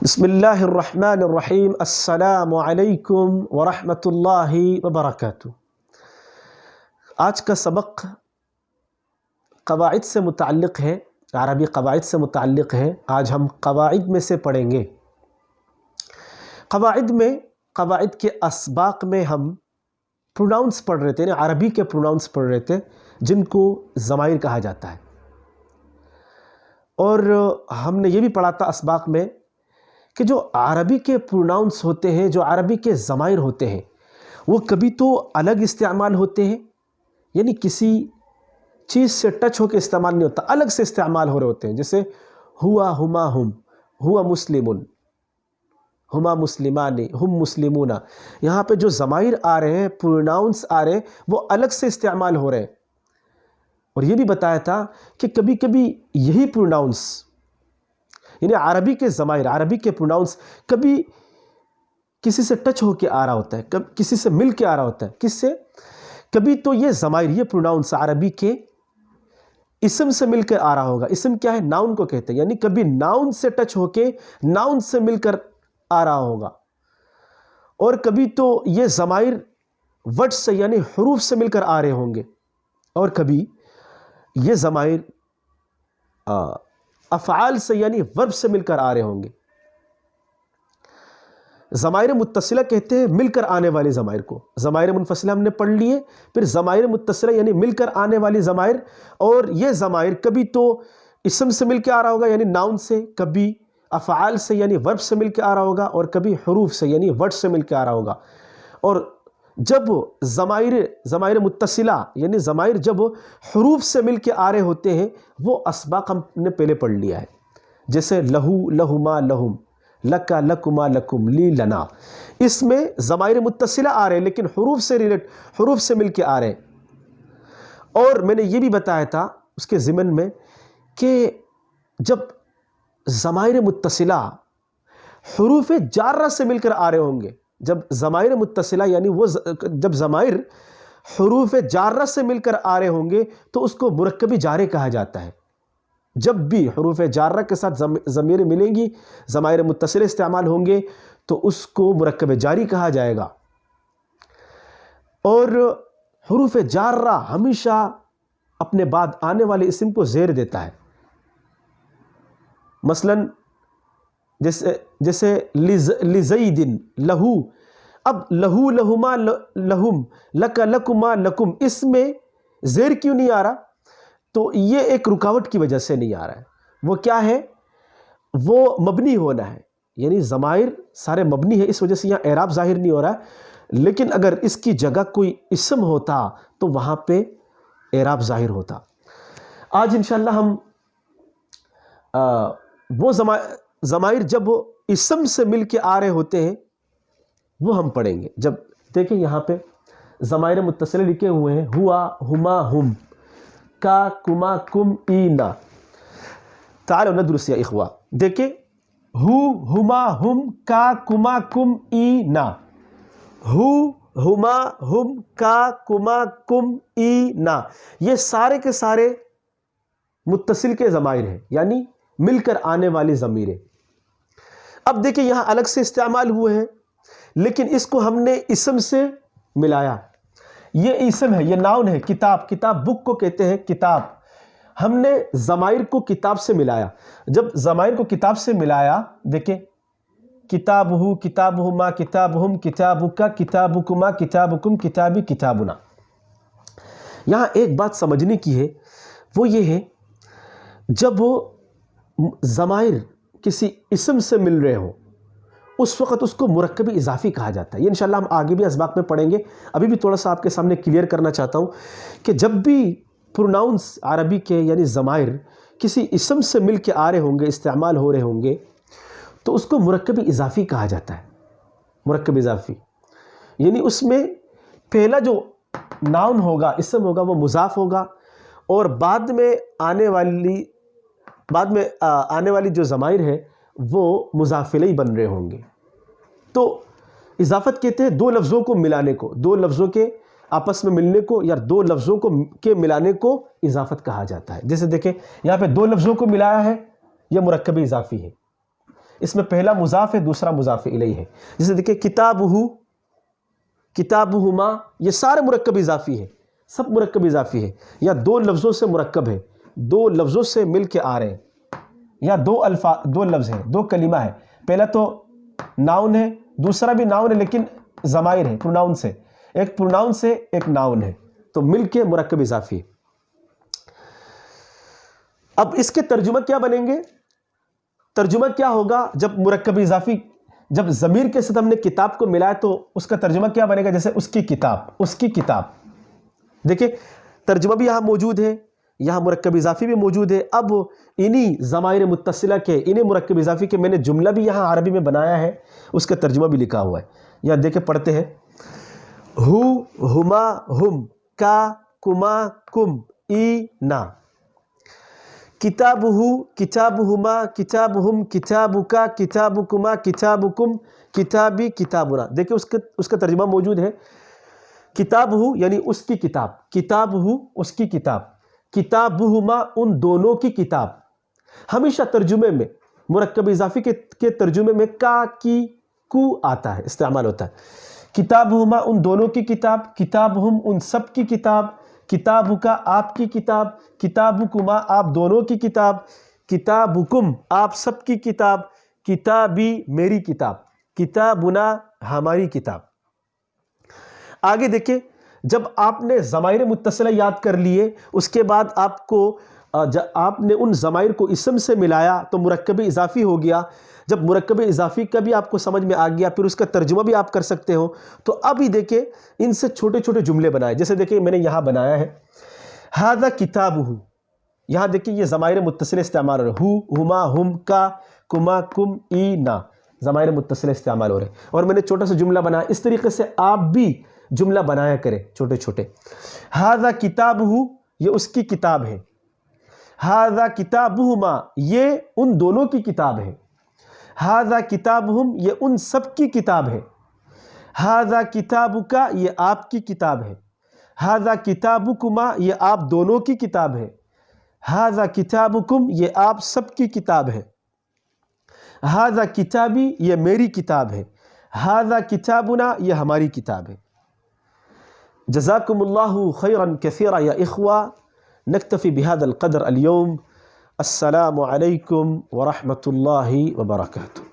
بسم اللہ الرحمن الرحیم۔ السلام علیکم ورحمۃ اللہ وبرکاتہ۔ آج کا سبق قواعد سے متعلق ہے، عربی قواعد سے متعلق ہے۔ آج ہم قواعد میں سے پڑھیں گے۔ قواعد کے اسباق میں ہم پروناؤنس پڑھ رہے تھے، یعنی عربی کے پروناؤنس پڑھ رہے تھے جن کو ضمائر کہا جاتا ہے، اور ہم نے یہ بھی پڑھا تھا اسباق میں کہ جو عربی کے پروناؤنس ہوتے ہیں، جو عربی کے ضمائر ہوتے ہیں، وہ کبھی تو الگ استعمال ہوتے ہیں، یعنی کسی چیز سے ٹچ ہو کے استعمال نہیں ہوتا، الگ سے استعمال ہو رہے ہوتے ہیں، جیسے ہوا، ہما، ہم، ہوا مسلمن، ہما مسلمان، ہم مسلمون۔ یہاں پہ جو ضمائر آ رہے ہیں، پروناؤنس آ رہے ہیں، وہ الگ سے استعمال ہو رہے ہیں۔ اور یہ بھی بتایا تھا کہ کبھی کبھی یہی پروناؤنس، یعنی عربی کے ضمائر، عربی کے پروناؤنس کبھی کسی سے ٹچ ہو کے آ رہا ہوتا ہے، کبھی کسی سے مل کے آ رہا ہوتا ہے۔ کس سے؟ کبھی تو یہ ضمائر، یہ پروناؤنس عربی کے اسم سے مل کے آ رہا ہوگا۔ اسم کیا ہے؟ ناؤن کو کہتے ہیں، یعنی کبھی ناؤن سے ٹچ ہو کے، ناؤن سے مل کر آ رہا ہوگا۔ اور کبھی تو یہ ضمائر ورڈ سے، یعنی حروف سے مل کر آ رہے ہوں گے، اور کبھی یہ ضمائر افعال سے، یعنی ورب سے مل کر آ رہے ہوں گے۔ ضمائر متصلہ کہتے ہیں مل کر آنے والے ضمائر کو۔ ضمائر منفصلہ ہم نے پڑھ لیے، پھر ضمائر متصلہ یعنی مل کر آنے والی ضمائر، اور یہ ضمائر کبھی تو اسم سے مل کے آ رہا ہوگا، یعنی ناؤن سے، کبھی افعال سے یعنی ورب سے مل کے آ رہا ہوگا، اور کبھی حروف سے یعنی ورڈ سے مل کے آ رہا ہوگا۔ اور جب ضمائر متصلہ یعنی ضمائر جب حروف سے مل کے آ رہے ہوتے ہیں، وہ اسباق ہم نے پہلے پڑھ لیا ہے، جیسے لہو، لہما، لہم، لکا، لکما، لکم، لی، لنا۔ اس میں ضمائر متصلہ آ رہے ہیں لیکن حروف سے مل کے آ رہے ہیں۔ اور میں نے یہ بھی بتایا تھا اس کے ضمن میں کہ جب ضمائر متصلہ حروف جارہ سے مل کر آ رہے ہوں گے، جب ضمائر متصلہ یعنی جب ضمائر حروف جارہ سے مل کر آ رہے ہوں گے تو اس کو مرکب جارے کہا جاتا ہے۔ جب بھی حروف جارہ کے ساتھ ضمیر ملیں گی، ضمائر متصلہ استعمال ہوں گے، تو اس کو مرکب جاری کہا جائے گا۔ اور حروف جارہ ہمیشہ اپنے بعد آنے والے اسم کو زیر دیتا ہے۔ مثلا جیسے لزیدن، لہو، اب لہو، لہما، لہم، لکا، لکما، لکم، اس میں زیر کیوں نہیں آ رہا؟ تو یہ ایک رکاوٹ کی وجہ سے نہیں آ رہا ہے۔ وہ کیا ہے؟ وہ مبنی ہونا ہے، یعنی ضمائر سارے مبنی ہے، اس وجہ سے یہاں اعراب ظاہر نہیں ہو رہا ہے، لیکن اگر اس کی جگہ کوئی اسم ہوتا تو وہاں پہ اعراب ظاہر ہوتا۔ آج انشاءاللہ ہم وہ ضمائر جب اسم سے مل کے آ رہے ہوتے ہیں وہ ہم پڑھیں گے۔ جب دیکھیں یہاں پہ ضمائر متصلہ لکھے ہوئے ہیں، ہوا، ہما، ہم، کا، کما، کم، اینا۔ تعالوا ندرس یا اخوہ۔ دیکھیں ہو، ہما، ہم، کا، کما، کم، اینا۔ ہو، ہما، ہم، کا، کما، کم، اینا، یہ سارے کے سارے متصل کے ضمائر ہیں، یعنی مل کر آنے والی ضمیریں۔ اب دیکھیں یہاں الگ سے استعمال ہوئے ہیں، لیکن اس کو ہم نے اسم سے ملایا۔ یہ اسم ہے، یہ ناؤن ہے، کتاب، کتاب بک کو کہتے ہیں کتاب۔ ہم نے ضمائر کو کتاب سے ملایا۔ جب ضمائر کو کتاب سے ملایا، دیکھیں کتابہ، کتابہما، کتابہم، کتابک، کتابکما، کتابکم، کتابی، کتابنا۔ یہاں ایک بات سمجھنے کی ہے، وہ یہ ہے جب ضمائر کسی اسم سے مل رہے ہوں اس وقت اس کو مرکب اضافی کہا جاتا ہے۔ یہ انشاءاللہ ہم آگے بھی اسباق میں پڑھیں گے۔ ابھی بھی تھوڑا سا آپ کے سامنے کلیئر کرنا چاہتا ہوں کہ جب بھی پروناؤنس عربی کے یعنی ضمائر کسی اسم سے مل کے آ رہے ہوں گے، استعمال ہو رہے ہوں گے، تو اس کو مرکب اضافی کہا جاتا ہے۔ مرکب اضافی یعنی اس میں پہلا جو ناؤن ہوگا، اسم ہوگا، وہ مضاف ہوگا، اور بعد میں آنے والی جو ضمائر ہے وہ مضاف الیہ بن رہے ہوں گے۔ تو اضافت کہتے ہیں دو لفظوں کو ملانے کو، دو لفظوں کے آپس میں ملنے کو یا دو لفظوں کے ملانے کو اضافت کہا جاتا ہے۔ جیسے دیکھیں یہاں پہ دو لفظوں کو ملایا ہے، یہ مرکب اضافی ہے۔ اس میں پہلا مضاف ہے، دوسرا مضاف الیہ ہے. جیسے دیکھیں کتابہ، کتابہما، یہ سارے مرکب اضافی ہیں، سب مرکب اضافی ہے، یا دو لفظوں سے مرکب ہے، دو لفظوں سے مل کے آ رہے ہیں، یا دو لفظ ہیں، دو کلمہ ہے. پہلا تو ناؤن ہے، دوسرا بھی ناؤن ہے لیکن ضمائر ہے، پروناؤن سے، ایک پروناؤن سے ایک ناؤن ہے، تو مل کے مرکب اضافی ہے. اب اس کے ترجمہ کیا بنیں گے؟ ترجمہ کیا ہوگا جب مرکب اضافی، جب ضمیر کے ساتھ ہم نے کتاب کو ملایا تو اس کا ترجمہ کیا بنے گا؟ جیسے اس کی کتاب، اس کی کتاب. دیکھیں ترجمہ بھی یہاں موجود ہے، یہاں مرکب اضافی بھی موجود ہے. اب انہی ضمائر متصلہ کے، انہی مرکب اضافی کے میں نے جملہ بھی یہاں عربی میں بنایا ہے، اس کا ترجمہ بھی لکھا ہوا ہے. یہاں دیکھیں پڑھتے ہیں، ہو، ہما، ہم، کا، کما، کم، ای، نا. کتابہ، کتابہما، کتابہم، کتابکا، کتابکما، کتابکم، کتابی، کتابنا. دیکھیں اس کا ترجمہ موجود ہے. کتابہ یعنی اس کی کتاب، کتابہ اس کی کتاب، کتابہما ان دونوں کی کتاب. ہمیشہ ترجمے میں مرکب اضافی کے ترجمے میں کا، کی، کو آتا ہے، استعمال ہوتا ہے. کتابہما ان دونوں کی کتاب، کتابہم ان سب کی کتاب، کتابکا آپ کی کتاب، کتابکما آپ دونوں کی کتاب، کتابکم آپ سب کی کتاب، کتابی میری کتاب، کتابنا ہماری کتاب. آگے دیکھیں، جب آپ نے ضمائر متصلہ یاد کر لیے، اس کے بعد آپ نے ان ضمائر کو اسم سے ملایا تو مرکب اضافی ہو گیا. جب مرکب اضافی کا بھی آپ کو سمجھ میں آ گیا، پھر اس کا ترجمہ بھی آپ کر سکتے ہو. تو اب ہی دیکھیں ان سے چھوٹے چھوٹے جملے بنائے. جیسے دیکھیں میں نے یہاں بنایا ہے ھذا کتابہ. یہاں دیکھیں یہ ضمائر متصل استعمال ہو رہے، ہو، ہما، ہم، کا، کما، کم، ای، نا، ضمائر متصل استعمال ہو رہے. اور میں نے چھوٹا سا جملہ بنایا. اس طریقے سے آپ بھی جملہ بنایا کریں چھوٹے چھوٹے. ھذا کتابہ یہ اس کی کتاب ہے. ھذا کتابہما یہ ان دونوں کی کتاب ہے. ھذا کتابہم یہ ان سب کی کتاب ہے. ھذا کتابکا یہ آپ کی کتاب ہے. ھذا کتابکما یہ آپ دونوں کی کتاب ہے. ھذا کتابکم یہ آپ سب کی کتاب ہے. ھذا کتابی یہ میری کتاب ہے. ھذا کتابنا یہ ہماری کتاب ہے. جزاکم اللہ خیرا کثیرا یا اخوہ. نکتفی بہذا القدر اليوم. السلام علیکم ورحمۃ اللہ وبرکاتہ.